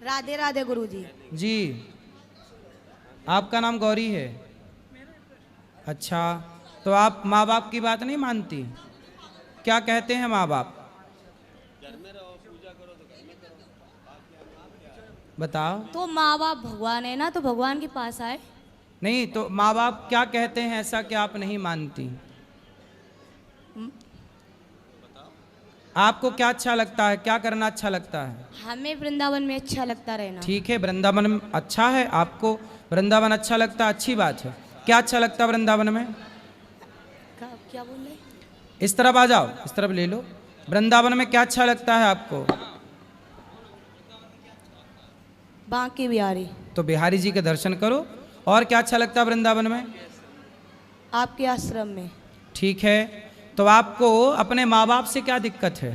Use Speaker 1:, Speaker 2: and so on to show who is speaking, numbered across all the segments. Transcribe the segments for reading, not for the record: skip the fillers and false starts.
Speaker 1: राधे राधे गुरुजी।
Speaker 2: जी, आपका नाम गौरी है? अच्छा, तो आप माँ बाप की बात नहीं मानती? क्या कहते हैं माँ बाप? बताओ।
Speaker 1: तो माँ बाप भगवान है ना, तो भगवान के पास आए।
Speaker 2: नहीं तो माँ बाप क्या कहते हैं ऐसा कि आप नहीं मानती? आपको क्या अच्छा लगता है, क्या करना अच्छा लगता है?
Speaker 1: हमें वृंदावन में अच्छा लगता रहना।
Speaker 2: ठीक है, वृंदावन में अच्छा है, आपको वृंदावन अच्छा लगता है, अच्छी बात है। क्या अच्छा लगता है वृंदावन में?
Speaker 1: क्या बोल रहे?
Speaker 2: इस तरफ आ जाओ, इस तरफ ले लो। वृंदावन में क्या अच्छा लगता है आपको?
Speaker 1: बांके बिहारी।
Speaker 2: तो बिहारी जी के दर्शन करो। और क्या अच्छा लगता है वृंदावन में?
Speaker 1: आपके आश्रम में।
Speaker 2: ठीक है, तो आपको अपने माँ बाप से क्या दिक्कत है?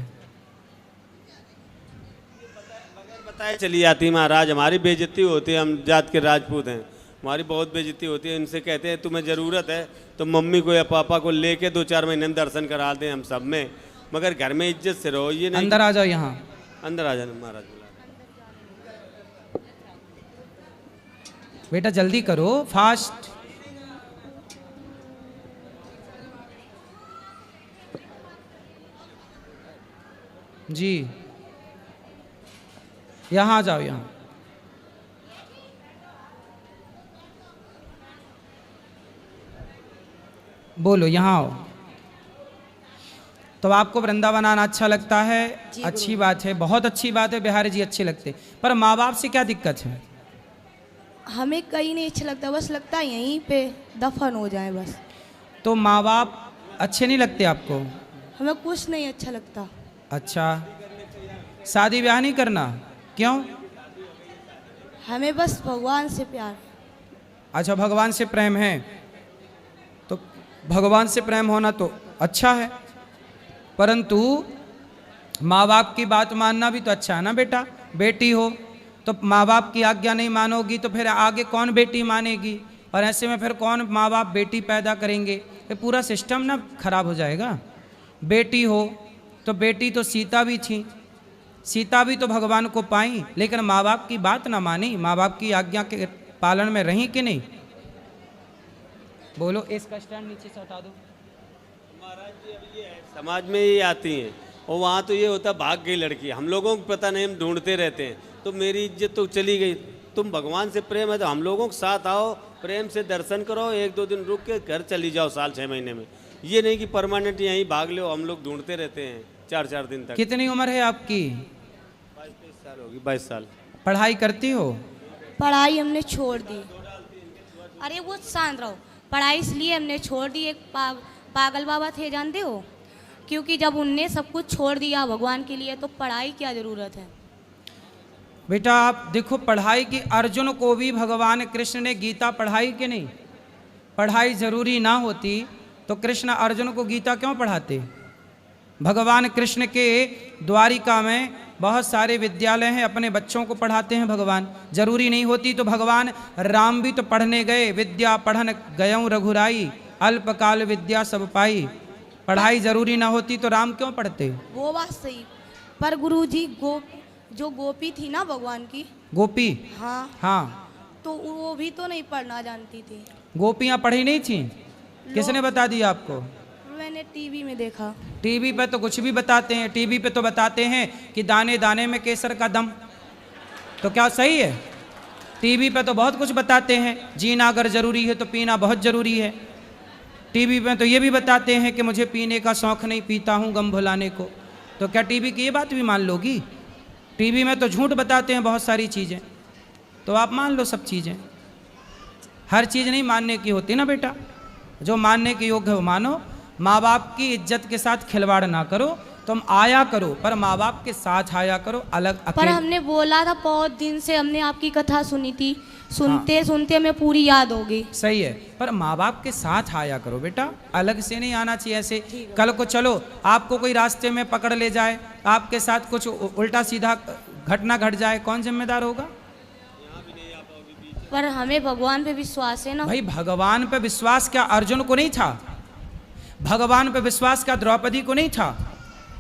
Speaker 3: बताए चली जाती है महाराज, हमारी बेइज्जती होती है, हम जात के राजपूत हैं, हमारी बहुत बेइज्जती होती है। इनसे कहते हैं तुम्हें ज़रूरत है तो मम्मी को या पापा को लेके 2-4 महीने में दर्शन करा दें हम सब में, मगर घर में इज्जत से रहो। ये नहीं
Speaker 2: अंदर आ जाओ, यहाँ
Speaker 3: अंदर आ जाना महाराज बुला।
Speaker 2: बेटा जल्दी करो, फास्ट। जी, यहाँ आ जाओ, यहाँ। बोलो, यहाँ आओ। तो आपको वृंदावन आना अच्छा लगता है? अच्छी बात है, बहुत अच्छी बात है, बिहारी जी अच्छे लगते। पर माँ बाप से क्या दिक्कत है?
Speaker 1: हमें कहीं नहीं अच्छा लगता, बस लगता है यहीं पे दफन हो जाए बस।
Speaker 2: तो माँ बाप अच्छे नहीं लगते आपको?
Speaker 1: हमें कुछ नहीं अच्छा लगता।
Speaker 2: अच्छा, शादी ब्याह नहीं करना? क्यों?
Speaker 1: हमें बस भगवान से प्यार।
Speaker 2: अच्छा, भगवान से प्रेम है, तो भगवान से प्रेम होना तो अच्छा है, परंतु माँ बाप की बात मानना भी तो अच्छा है ना बेटा। बेटी हो तो माँ बाप की आज्ञा नहीं मानोगी तो फिर आगे कौन बेटी मानेगी? और ऐसे में फिर कौन माँ बाप बेटी पैदा करेंगे? ये पूरा सिस्टम ना खराब हो जाएगा। बेटी हो तो बेटी तो सीता भी थी, सीता भी तो भगवान को पाई, लेकिन माँ बाप की बात ना मानी, माँ बाप की आज्ञा के पालन में रही कि नहीं? बोलो, इसका स्टैंड नीचे से हटा दो।
Speaker 3: महाराज जी अब ये है, समाज में ये आती हैं और वहाँ तो ये होता है भाग गई लड़की, हम लोगों को पता नहीं, हम ढूंढते रहते हैं, तो मेरी इज्जत तो चली गई। तुम भगवान से प्रेम है तो हम लोगों के साथ आओ, प्रेम से दर्शन करो, 1-2 दिन रुक के घर चली जाओ साल 6 महीने में। ये नहीं कि परमानेंट यहीं भाग लो, हम लोग ढूंढते रहते हैं 4-4 दिन तक।
Speaker 2: कितनी उम्र है आपकी?
Speaker 3: 22-23 साल होगी, 22 साल।
Speaker 2: पढ़ाई करती हो?
Speaker 1: पढ़ाई हमने छोड़ दी। अरे वो शांत रहो। पढ़ाई इसलिए हमने छोड़ दी, एक पागल बाबा थे जानते हो, क्योंकि जब उनने सब कुछ छोड़ दिया भगवान के लिए तो पढ़ाई क्या ज़रूरत है।
Speaker 2: बेटा आप देखो, पढ़ाई की अर्जुन को भी भगवान कृष्ण ने गीता पढ़ाई कि नहीं? पढ़ाई जरूरी ना होती तो कृष्ण अर्जुन को गीता क्यों पढ़ाते? भगवान कृष्ण के द्वारिका में बहुत सारे विद्यालय हैं, अपने बच्चों को पढ़ाते हैं भगवान। जरूरी नहीं होती तो भगवान राम भी तो पढ़ने गए, विद्या पढ़न गयऊँ रघुराई, अल्पकाल विद्या सब पाई। पढ़ाई जरूरी ना होती तो राम क्यों पढ़ते?
Speaker 1: वो बात सही, पर गुरुजी जो गोपी थी ना भगवान की,
Speaker 2: गोपी?
Speaker 1: हाँ
Speaker 2: हाँ,
Speaker 1: तो वो भी तो नहीं पढ़ना जानती थी।
Speaker 2: गोपियाँ पढ़ी नहीं थी? किसने बता दिया आपको?
Speaker 1: मैंने टीवी में देखा।
Speaker 2: टीवी पे तो कुछ भी बताते हैं, टीवी पे तो बताते हैं कि दाने दाने में केसर का दम। तो क्या सही है? टीवी पे तो बहुत कुछ बताते हैं, जीना अगर ज़रूरी है तो पीना बहुत ज़रूरी है। टीवी पे तो ये भी बताते हैं कि मुझे पीने का शौक़ नहीं, पीता हूँ गम भुलाने को। तो क्या टीवी की ये बात भी मान लोगी? टीवी में तो झूठ बताते हैं बहुत सारी चीज़ें, तो आप मान लो सब चीज़ें। हर चीज़ नहीं मानने की होती ना बेटा, जो मानने के योग्य हो मानो। माँ बाप की इज्जत के साथ खिलवाड़ ना करो, तुम आया करो पर माँ बाप के साथ आया करो, अलग
Speaker 1: पर हमने बोला था, बहुत दिन से हमने आपकी कथा सुनी थी, सुनते सुनते हमें पूरी याद हो गई।
Speaker 2: सही है, पर माँ बाप के साथ आया करो बेटा, अलग से नहीं आना चाहिए ऐसे। कल को चलो आपको कोई रास्ते में पकड़ ले जाए, आपके साथ कुछ उल्टा सीधा घटना घट जाए, कौन जिम्मेदार होगा?
Speaker 1: पर हमें भगवान पे विश्वास है ना।
Speaker 2: भाई भगवान पे विश्वास क्या अर्जुन को नहीं था? भगवान पे विश्वास क्या द्रौपदी को नहीं था?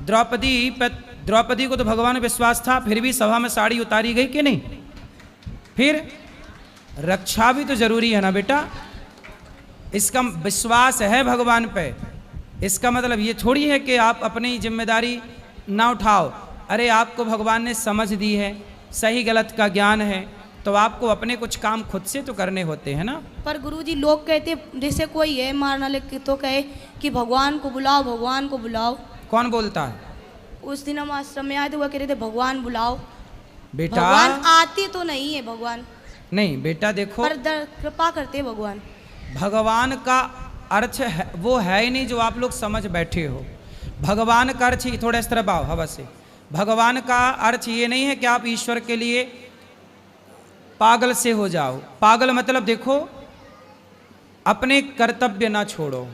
Speaker 2: द्रौपदी को तो भगवान पे विश्वास था, फिर भी सभा में साड़ी उतारी गई कि नहीं? फिर रक्षा भी तो जरूरी है ना बेटा। इसका विश्वास है भगवान पे, इसका मतलब ये थोड़ी है कि आप अपनी जिम्मेदारी ना उठाओ। अरे आपको भगवान ने समझ दी है, सही गलत का ज्ञान है, तो आपको अपने कुछ काम खुद से तो करने होते हैं ना।
Speaker 1: पर गुरुजी लोग कहते, जैसे कोई है मारना लेके तो कहे कि भगवान को बुलाओ, भगवान को बुलाओ।
Speaker 2: कौन बोलता है?
Speaker 1: उस दिन हम आश्रम में आए थे, वो कह रहे थे भगवान बुलाओ।
Speaker 2: बेटा
Speaker 1: भगवान आते तो नहीं है भगवान,
Speaker 2: नहीं बेटा देखो,
Speaker 1: पर कृपा करते हैं भगवान।
Speaker 2: भगवान का अर्थ है, वो है ही नहीं जो आप लोग समझ बैठे हो। भगवान का अर्थ ही, थोड़ा इस तरह आओ हवा से, भगवान का अर्थ ये नहीं है कि आप ईश्वर के लिए पागल से हो जाओ। पागल मतलब देखो, अपने कर्तव्य ना छोड़ो।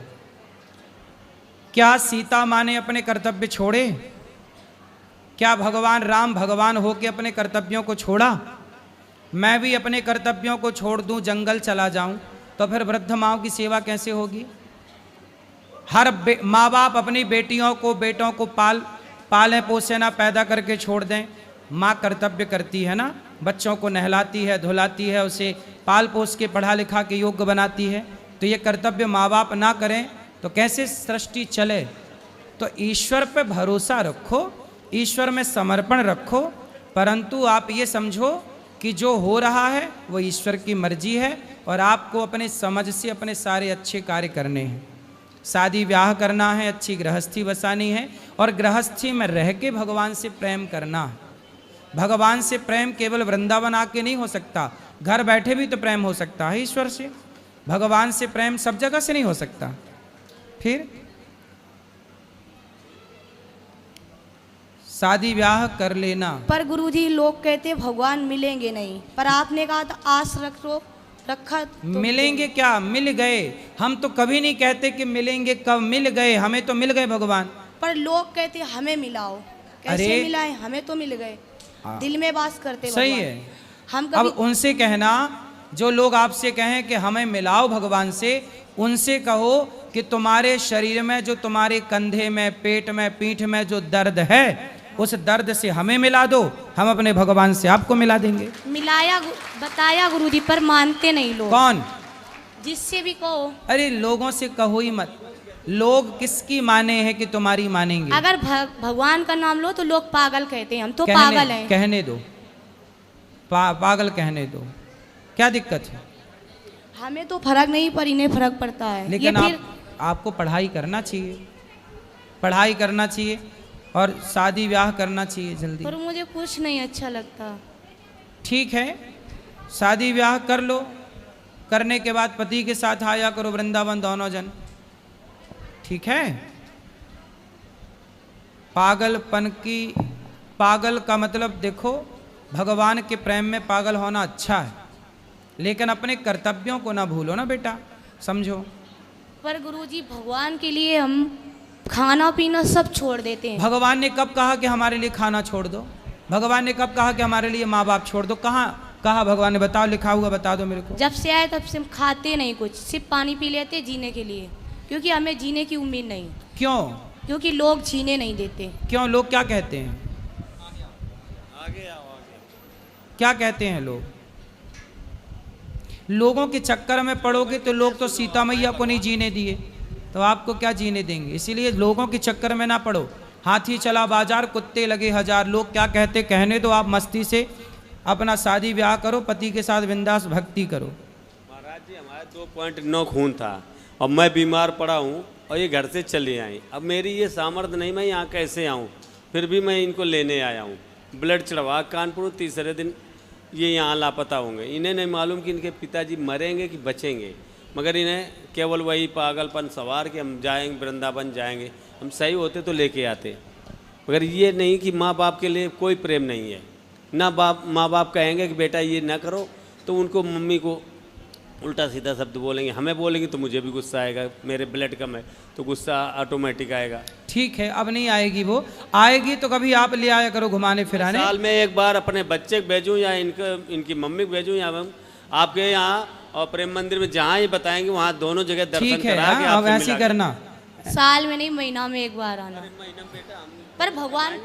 Speaker 2: क्या सीता माँ ने अपने कर्तव्य छोड़े? क्या भगवान राम भगवान हो के अपने कर्तव्यों को छोड़ा? मैं भी अपने कर्तव्यों को छोड़ दूं, जंगल चला जाऊं, तो फिर वृद्ध माँओं की सेवा कैसे होगी? हर माँ बाप अपनी बेटियों को बेटों को पालें पोसे ना, पैदा करके छोड़ दें। माँ कर्तव्य करती है ना, बच्चों को नहलाती है, धुलाती है, उसे पाल पोस के पढ़ा लिखा के योग्य बनाती है। तो ये कर्तव्य माँ बाप ना करें तो कैसे सृष्टि चले? तो ईश्वर पे भरोसा रखो, ईश्वर में समर्पण रखो, परंतु आप ये समझो कि जो हो रहा है वो ईश्वर की मर्जी है और आपको अपने समझ से अपने सारे अच्छे कार्य करने हैं। शादी ब्याह करना है, अच्छी गृहस्थी बसानी है और गृहस्थी में रह के भगवान से प्रेम करना है। भगवान से प्रेम केवल वृंदावन आके नहीं हो सकता, घर बैठे भी तो प्रेम हो सकता है ईश्वर से। भगवान से प्रेम सब जगह से नहीं हो सकता। फिर शादी ब्याह कर लेना।
Speaker 1: पर गुरुजी लोग कहते भगवान मिलेंगे नहीं, पर आपने कहा था आस रखा तो
Speaker 2: मिलेंगे क्या? मिल गए। हम तो कभी नहीं कहते कि मिलेंगे कब, मिल गए, हमें तो मिल गए भगवान।
Speaker 1: पर लोग कहते हमें मिलाओ। कैसे
Speaker 2: अरे
Speaker 1: मिलाए? हमें तो मिल गए, दिल में वास करते
Speaker 2: सही
Speaker 1: भगवान।
Speaker 2: है।
Speaker 1: हम
Speaker 2: अब
Speaker 1: कभी
Speaker 2: उनसे कहना, जो लोग आपसे कहें कि हमें मिलाओ भगवान से, उनसे कहो कि तुम्हारे शरीर में, जो तुम्हारे कंधे में, पेट में, पीठ में जो दर्द है, उस दर्द से हमें मिला दो, हम अपने भगवान से आपको मिला देंगे।
Speaker 1: मिलाया बताया गुरुजी, पर मानते नहीं लोग।
Speaker 2: कौन?
Speaker 1: जिससे भी कहो।
Speaker 2: अरे लोगों से कहो ही मत। लोग किसकी माने हैं कि तुम्हारी मानेंगे?
Speaker 1: अगर भगवान का नाम लो तो लोग पागल कहते हैं, हम तो
Speaker 2: कहने,
Speaker 1: पागल हैं।
Speaker 2: कहने दो, पागल कहने दो, क्या दिक्कत है?
Speaker 1: हमें तो फर्क नहीं, पर इन्हें फर्क पड़ता है।
Speaker 2: लेकिन
Speaker 1: ये फिर
Speaker 2: आपको पढ़ाई करना चाहिए, पढ़ाई करना चाहिए और शादी ब्याह करना चाहिए जल्दी।
Speaker 1: पर मुझे कुछ नहीं अच्छा लगता।
Speaker 2: ठीक है, शादी ब्याह कर लो, करने के बाद पति के साथ आया करो वृंदावन दोनों जन, ठीक है? पागल का मतलब देखो, भगवान के प्रेम में पागल होना अच्छा है, लेकिन अपने कर्तव्यों को ना भूलो ना बेटा, समझो।
Speaker 1: पर गुरुजी भगवान के लिए हम खाना पीना सब छोड़ देते हैं।
Speaker 2: भगवान ने कब कहा कि हमारे लिए खाना छोड़ दो? भगवान ने कब कहा कि हमारे लिए माँ बाप छोड़ दो? कहाँ कहा भगवान ने? बताओ, लिखा हुआ बता दो मेरे को।
Speaker 1: जब से आए तब से हम खाते नहीं कुछ, सिर्फ पानी पी लेते जीने के लिए, क्योंकि हमें जीने की उम्मीद नहीं।
Speaker 2: क्यों?
Speaker 1: क्योंकि लोग जीने नहीं देते।
Speaker 2: क्यों? लोग क्या कहते हैं? क्या कहते हैं लोग? लोगों के चक्कर में पड़ोगे तो लोग तो सीता मैया को नहीं जीने दिए, तो आपको क्या जीने देंगे? इसीलिए लोगों के चक्कर में ना पड़ो। हाथी चला बाजार, कुत्ते लगे हजार, लोग क्या कहते कहने दो। आप मस्ती से अपना शादी ब्याह करो, पति के साथ बिंदास भक्ति करो।
Speaker 3: महाराज जी, हमारे 2.9 खून था और मैं बीमार पड़ा हूँ और ये घर से चली आई। अब मेरी ये सामर्थ्य नहीं, मैं यहाँ कैसे आऊँ? फिर भी मैं इनको लेने आया हूँ। ब्लड चढ़वा कानपुर, तीसरे दिन ये यहाँ लापता होंगे। इन्हें नहीं मालूम कि इनके पिताजी मरेंगे कि बचेंगे, मगर इन्हें केवल वही पागलपन सवार कि हम जाएंगे वृंदावन जाएंगे, हम सही होते तो लेके आते। मगर ये नहीं कि माँ बाप के लिए कोई प्रेम नहीं है ना। माँ बाप कहेंगे कि बेटा ये ना करो तो उनको, मम्मी को उल्टा सीधा शब्द बोलेंगे, हमें बोलेंगे तो मुझे भी गुस्सा आएगा। मेरे ब्लड कम है तो गुस्सा ऑटोमेटिक आएगा।
Speaker 2: ठीक है, अब नहीं आएगी, वो आएगी तो कभी आप ले आया करो घुमाने फिराने।
Speaker 3: साल में एक बार अपने बच्चे को भेजूँ या इनकी मम्मी को भेजूँ या आपके यहाँ और प्रेम मंदिर में जहाँ ये बताएंगे वहाँ दोनों जगह दर्शन करा के
Speaker 2: अब ऐसे ही करना।
Speaker 1: साल में नहीं, महीना में एक बार आना। पर भगवान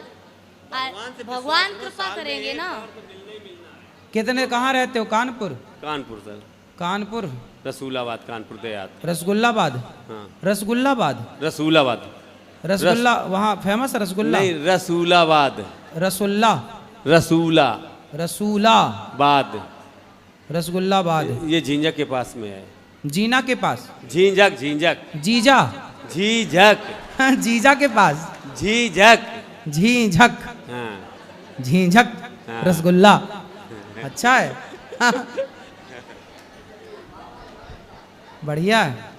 Speaker 1: कृपा करेंगे ना।
Speaker 2: कितने कहाँ रहते हो? कानपुर?
Speaker 3: कानपुर सर,
Speaker 2: कानपुर,
Speaker 3: रसूलाबाद, कानपुर देहात।
Speaker 2: रसगुल्लाबाद?
Speaker 3: हाँ,
Speaker 2: रसगुल्लाबाद,
Speaker 3: रसूलाबाद।
Speaker 2: रसगुल्ला वहाँ फेमस रसगुल्ला?
Speaker 3: नहीं, रसूलाबाद,
Speaker 2: रसुल्ला,
Speaker 3: रसूला
Speaker 2: रसूलाबाद, रसगुल्लाबाद।
Speaker 3: ये झींझक के पास में है।
Speaker 2: जीना के पास?
Speaker 3: झींझक, झींझक,
Speaker 2: जीजा?
Speaker 3: झीझक,
Speaker 2: जीजा के पास?
Speaker 3: झीझक।
Speaker 2: झीझक,
Speaker 3: हाँ,
Speaker 2: झीझक
Speaker 3: हाँ।
Speaker 2: रसगुल्ला। अच्छा है। बढ़िया है।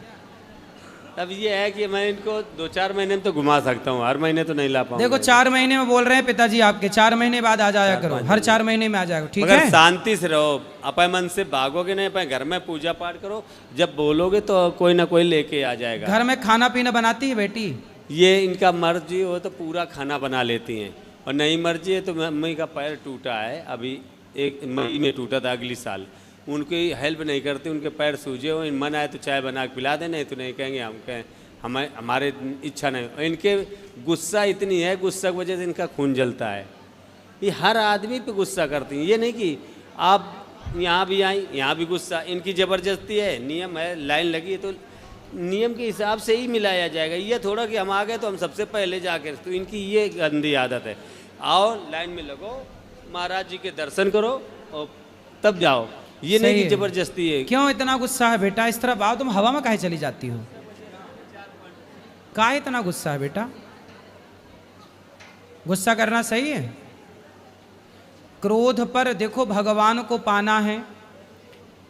Speaker 3: अब ये है कि मैं इनको 2-4 महीने में तो घुमा सकता हूँ, हर महीने तो नहीं ला पाऊंगा।
Speaker 2: देखो 4 महीने में बोल रहे हैं पिताजी आपके, 4 महीने बाद आ जाया करो, हर 4 महीने में आ जाएगा, ठीक
Speaker 3: मगर
Speaker 2: है?
Speaker 3: शांति से रहो, अपने मन से भागोगे नहीं, अपने घर में पूजा पाठ करो। जब बोलोगे तो कोई ना कोई लेके आ जाएगा।
Speaker 2: घर में खाना पीना बनाती है बेटी?
Speaker 3: ये इनका मर्जी हो तो पूरा खाना बना लेती हैं, और नहीं मर्जी है तो मम्मी का पैर टूटा है, अभी 1 मई में टूटा था, अगली साल। उनकी हेल्प नहीं करती, उनके पैर सूजे हो, मन आए तो चाय बना के पिला दे, नहीं तो नहीं कहेंगे हम कहें हमारे इच्छा नहीं। इनके गुस्सा इतनी है, गुस्सा की वजह से इनका खून जलता है। ये हर आदमी पे गुस्सा करती हैं, ये नहीं कि आप यहाँ भी आई, यहाँ भी गुस्सा। इनकी ज़बरदस्ती है, नियम है, लाइन लगी है तो नियम के हिसाब से ही मिलाया जाएगा। ये थोड़ा कि हम आ गए तो हम सबसे पहले जाके, तो इनकी ये गंदी आदत है। आओ लाइन में लगो, महाराज जी के दर्शन करो और तब जाओ। ये नहीं कि जबरदस्ती है।
Speaker 2: क्यों इतना गुस्सा है बेटा? इस तरफ आओ, तुम हवा में काहे चली जाती हो? काहे इतना गुस्सा है बेटा? गुस्सा करना सही है? क्रोध पर देखो, भगवान को पाना है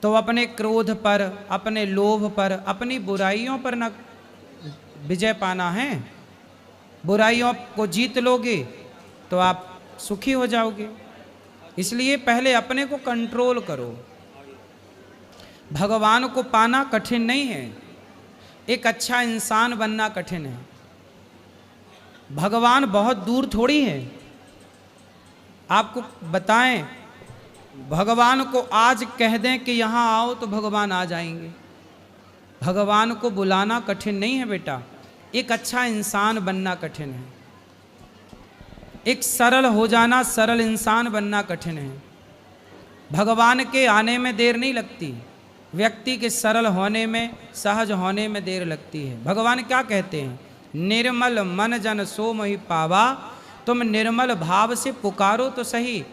Speaker 2: तो अपने क्रोध पर, अपने लोभ पर, अपनी बुराइयों पर ना विजय पाना है। बुराइयों को जीत लोगे तो आप सुखी हो जाओगे। इसलिए पहले अपने को कंट्रोल करो। भगवान को पाना कठिन नहीं है, एक अच्छा इंसान बनना कठिन है। भगवान बहुत दूर थोड़ी है। आपको बताएं, भगवान को आज कह दें कि यहाँ आओ तो भगवान आ जाएंगे। भगवान को बुलाना कठिन नहीं है बेटा, एक अच्छा इंसान बनना कठिन है। एक सरल हो जाना, सरल इंसान बनना कठिन है। भगवान के आने में देर नहीं लगती, व्यक्ति के सरल होने में, सहज होने में देर लगती है। भगवान क्या कहते हैं? निर्मल मन जन सो मोहि पावा। तुम निर्मल भाव से पुकारो तो सही।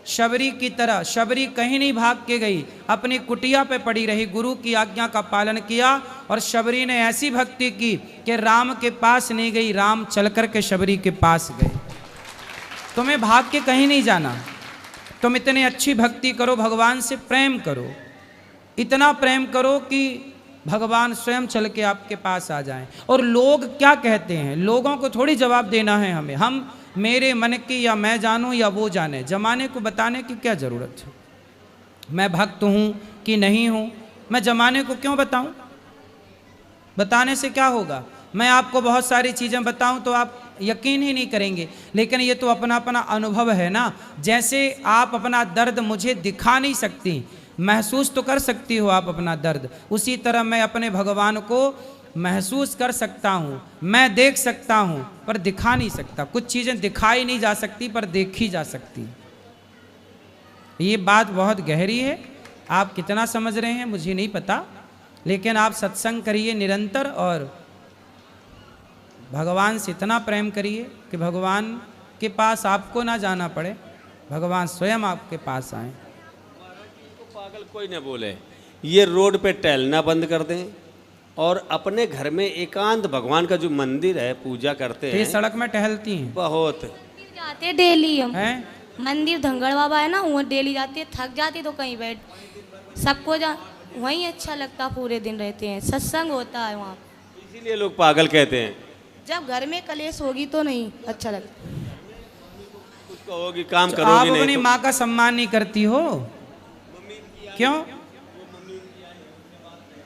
Speaker 2: शबरी की तरह, शबरी कहीं नहीं भाग के गई, अपनी कुटिया पे पड़ी रही, गुरु की आज्ञा का पालन किया, और शबरी ने ऐसी भक्ति की कि राम के पास नहीं गई, राम चल कर के शबरी के पास गए। तुम्हें भाग के कहीं नहीं जाना, तुम इतनी अच्छी भक्ति करो, भगवान से प्रेम करो, इतना प्रेम करो कि भगवान स्वयं चल के आपके पास आ जाएं। और लोग क्या कहते हैं, लोगों को थोड़ी जवाब देना है हमें। हम मेरे मन की या मैं जानूं या वो जाने, जमाने को बताने की क्या ज़रूरत है? मैं भक्त हूँ कि नहीं हूँ, मैं जमाने को क्यों बताऊँ? बताने से क्या होगा? मैं आपको बहुत सारी चीज़ें बताऊँ तो आप यकीन ही नहीं करेंगे, लेकिन ये तो अपना अपना अनुभव है ना। जैसे आप अपना दर्द मुझे दिखा नहीं सकती, महसूस तो कर सकती हो आप अपना दर्द, उसी तरह मैं अपने भगवान को महसूस कर सकता हूँ, मैं देख सकता हूँ पर दिखा नहीं सकता। कुछ चीज़ें दिखाई नहीं जा सकती पर देखी जा सकती। ये बात बहुत गहरी है, आप कितना समझ रहे हैं मुझे नहीं पता, लेकिन आप सत्संग करिए निरंतर और भगवान से इतना प्रेम करिए कि भगवान के पास आपको ना जाना पड़े, भगवान स्वयं आपके पास आए।
Speaker 3: पागल कोई न बोले, ये रोड पे टहलना बंद कर दें और अपने घर में एकांत भगवान का जो मंदिर है पूजा करते हैं।
Speaker 2: सड़क में टहलती हैं
Speaker 3: बहुत
Speaker 1: जाते डेली हम
Speaker 2: हैं?
Speaker 1: मंदिर धंगड़ बाबा है ना, वो डेली जाती है, थक जाती तो कहीं बैठ, सबको वहीं अच्छा लगता, पूरे दिन रहते हैं, सत्संग होता है वहाँ।
Speaker 3: इसीलिए लोग पागल कहते हैं।
Speaker 1: जब घर में कलेश होगी तो नहीं अच्छा लगता।
Speaker 3: कुछ कहोगी काम
Speaker 2: आप
Speaker 3: करोगी नहीं
Speaker 2: अपनी
Speaker 3: तो।
Speaker 2: माँ का सम्मान नहीं करती हो, क्यों?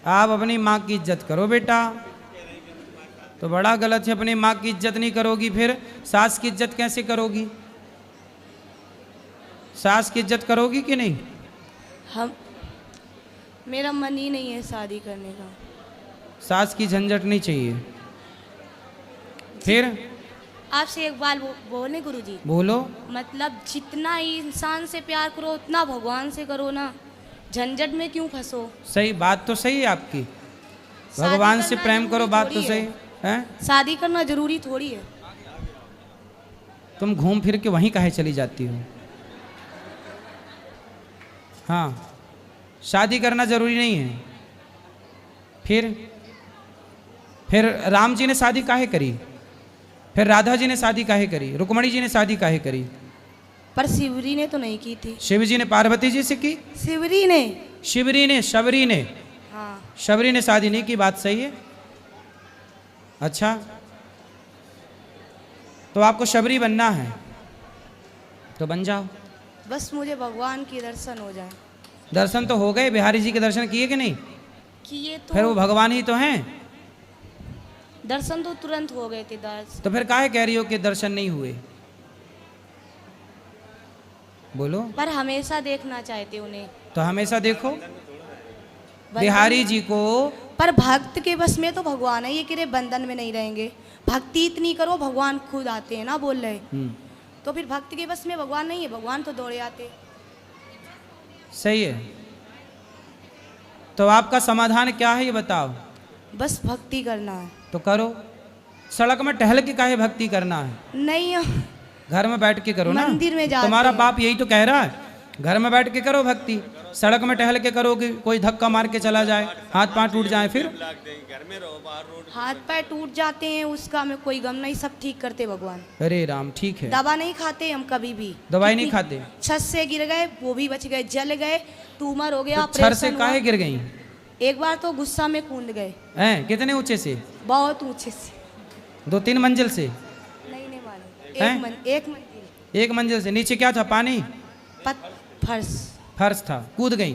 Speaker 2: आप अपनी माँ की इज्जत करो बेटा। तो बड़ा गलत है, अपनी माँ की इज्जत नहीं करोगी फिर सास की इज्जत कैसे करोगी? सास की इज्जत करोगी कि नहीं?
Speaker 1: हम मेरा मन ही नहीं है शादी करने का।
Speaker 2: सास की झंझट नहीं चाहिए। फिर
Speaker 1: आपसे एक बात बोले गुरुजी,
Speaker 2: बोलो।
Speaker 1: मतलब जितना ही इंसान से प्यार करो उतना भगवान से करो ना, झंझट में क्यों फंसो।
Speaker 2: सही बात तो सही है आपकी,
Speaker 1: शादी
Speaker 2: भगवान से
Speaker 1: करना
Speaker 2: प्रेम करो,
Speaker 1: जरूरी
Speaker 2: बात तो
Speaker 1: थोड़ी
Speaker 2: सही है।
Speaker 1: शादी करना जरूरी थोड़ी है।
Speaker 2: तुम घूम फिर के वहीं काहे चली जाती हो? हाँ, शादी करना जरूरी नहीं है। फिर राम जी ने शादी काहे करी? फिर राधा जी ने शादी काहे करी? रुक्मणी जी ने शादी काहे करी?
Speaker 1: पर शिवरी ने तो नहीं की थी।
Speaker 2: शिव जी ने पार्वती जी से की,
Speaker 1: शिवरी ने,
Speaker 2: शबरी ने,
Speaker 1: हाँ
Speaker 2: शबरी ने शादी नहीं की, बात सही है। अच्छा, तो आपको शबरी बनना है तो बन जाओ।
Speaker 1: बस मुझे भगवान की दर्शन हो जाए।
Speaker 2: दर्शन तो हो गए, बिहारी जी के दर्शन किए कि नहीं?
Speaker 1: किए
Speaker 2: फिर वो
Speaker 1: तो,
Speaker 2: भगवान ही तो हैं।
Speaker 1: दर्शन तो तुरंत हो गए थे दर्शन।
Speaker 2: तो फिर काहे कह रही हो कि दर्शन नहीं हुए? बोलो।
Speaker 1: पर हमेशा देखना चाहते उन्हें।
Speaker 2: तो हमेशा देखो बिहारी जी को।
Speaker 1: पर भक्त के बस में तो भगवान है, ये कि रे बंधन में नहीं रहेंगे। भक्ति इतनी करो भगवान खुद आते हैं ना, बोल रहे। तो फिर भक्त के बस में भगवान नहीं है, भगवान तो दौड़े आते।
Speaker 2: सही है। तो आपका समाधान क्या है ये बताओ।
Speaker 1: बस भक्ति करना है।
Speaker 2: तो करो। सड़क में टहल के काहे भक्ति करना है?
Speaker 1: नहीं,
Speaker 2: घर में बैठ के करो ना।
Speaker 1: मंदिर में जाते
Speaker 2: तुम्हारा
Speaker 1: हैं।
Speaker 2: बाप यही तो कह रहा है, घर में बैठ के करो भक्ति। सड़क में टहल के करोगे, कोई धक्का मार के चला जाए, हाथ पांव टूट जाए, फिर
Speaker 3: घर में रहो, बाहर रोड
Speaker 1: हाथ पैर टूट जाते हैं, उसका हमें कोई गम नहीं, सब ठीक करते भगवान।
Speaker 2: अरे राम, ठीक है।
Speaker 1: दवा नहीं खाते हम कभी भी।
Speaker 2: दवाई नहीं खाते?
Speaker 1: छत से गिर गए वो भी बच गए, जल गए, ट्यूमर हो गया,
Speaker 2: तो छर से
Speaker 1: ऑपरेशन
Speaker 2: काहे
Speaker 1: हुआ।
Speaker 2: एक गई?
Speaker 1: एक बार तो गुस्सा में कूद गए,
Speaker 2: हैं? कितने ऊंचे से?
Speaker 1: बहुत ऊंचे से।
Speaker 2: 2-3 मंजिल से?
Speaker 1: नहीं मालूम,
Speaker 2: हैं?
Speaker 1: एक मंजिल।
Speaker 2: एक मंजिल से। नीचे क्या था? पानी?
Speaker 1: फर्श।
Speaker 2: फर्श था, कूद गई।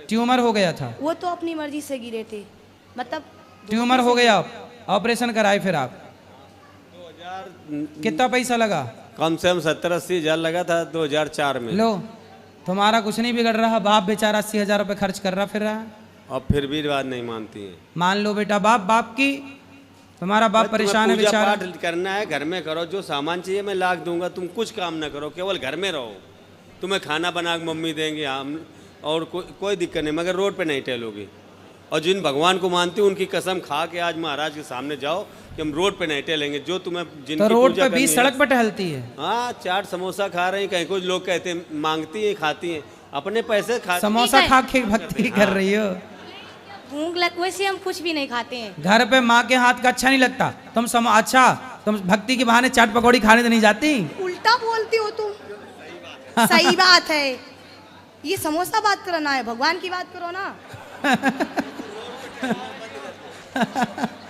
Speaker 2: ट्यूमर हो गया था।
Speaker 1: वो तो अपनी मर्जी से गिरे थे, मतलब
Speaker 2: ट्यूमर हो गया, ऑपरेशन कराए फिर आप? कितना पैसा लगा?
Speaker 3: कम से कम 70-80 हजार लगा था 2004 में।
Speaker 2: लो, तुम्हारा कुछ नहीं बिगड़ रहा, बाप बेचारा 80,000 रुपये खर्च कर रहा फिर रहा।
Speaker 3: अब फिर भी बात नहीं मानती है।
Speaker 2: मान लो बेटा, बाप की, तुम्हारा बाप
Speaker 3: तुम्हें
Speaker 2: परेशान है
Speaker 3: पूजा
Speaker 2: बेचारा।
Speaker 3: पाठ करना है, घर में करो, जो सामान चाहिए मैं लाख दूंगा, तुम कुछ काम ना करो, केवल घर में रहो। तुम्हें खाना बना के मम्मी देंगे, हम, और कोई दिक्कत नहीं, मगर रोड पे नहीं टहलोगे। और जिन भगवान को मानती हूँ उनकी कसम खा के आज महाराज के सामने जाओ कि हम रोड पे नहीं टहलेंगे। जो तुम्हें जिनकी
Speaker 2: तो रोड
Speaker 3: पूजा
Speaker 2: पे
Speaker 3: करनी
Speaker 2: 20
Speaker 3: है।
Speaker 2: सड़क पर टहलती है।
Speaker 3: हाँ, चाट समोसा खा रही, कहीं कुछ लोग कहते हैं मांगती हैं, खाती हैं, अपने पैसे खा।
Speaker 2: समोसा खा के भक्ति कर रही हो।
Speaker 1: भूख लग, वैसे हम कुछ भी नहीं खाते हैं।
Speaker 2: घर पे माँ के हाथ का अच्छा नहीं लगता, अच्छा तुम भक्ति के बहाने चाट पकौड़ी खाने तो नहीं जाती?
Speaker 1: उल्टा बोलती हो तुम। सही बात है, ये समोसा बात करना है, भगवान की बात करो ना।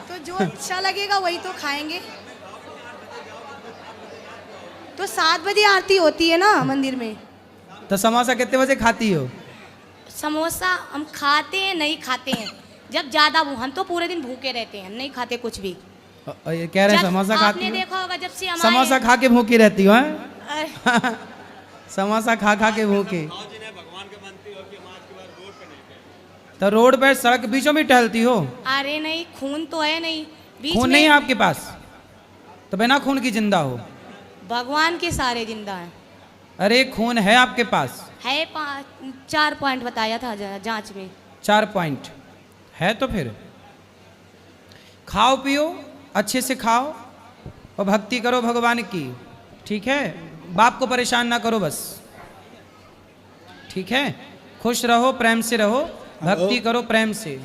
Speaker 1: तो जो अच्छा लगेगा वही तो खाएंगे। तो 7 बजे आरती होती है ना मंदिर में।
Speaker 2: तो समोसा कितने बजे खाती हो?
Speaker 1: समोसा हम खाते हैं, नहीं खाते हैं जब ज्यादा हम तो पूरे दिन भूखे रहते हैं, हम नहीं खाते कुछ भी।
Speaker 2: ये कह रहे हैं
Speaker 1: जब
Speaker 2: समोसा खाती
Speaker 1: आपने
Speaker 2: हो?
Speaker 1: देखा होगा जब से हमारे
Speaker 2: समोसा खा के भूखी रहती हो? हैं?
Speaker 1: अरे,
Speaker 2: समोसा खा के भूखी। तो रोड पे सड़क बीचों में टहलती हो?
Speaker 1: अरे नहीं, खून तो है नहीं बीच
Speaker 2: खून
Speaker 1: में।
Speaker 2: नहीं है आपके पास? तो बिना खून की जिंदा हो?
Speaker 1: भगवान के सारे जिंदा हैं।
Speaker 2: अरे खून है आपके पास?
Speaker 1: है 4 पॉइंट बताया था जांच में।
Speaker 2: 4 पॉइंट है तो फिर खाओ पियो, अच्छे से खाओ और भक्ति करो भगवान की। ठीक है, बाप को परेशान ना करो बस। ठीक है, खुश रहो, प्रेम से रहो, भक्ति करो प्रेम से।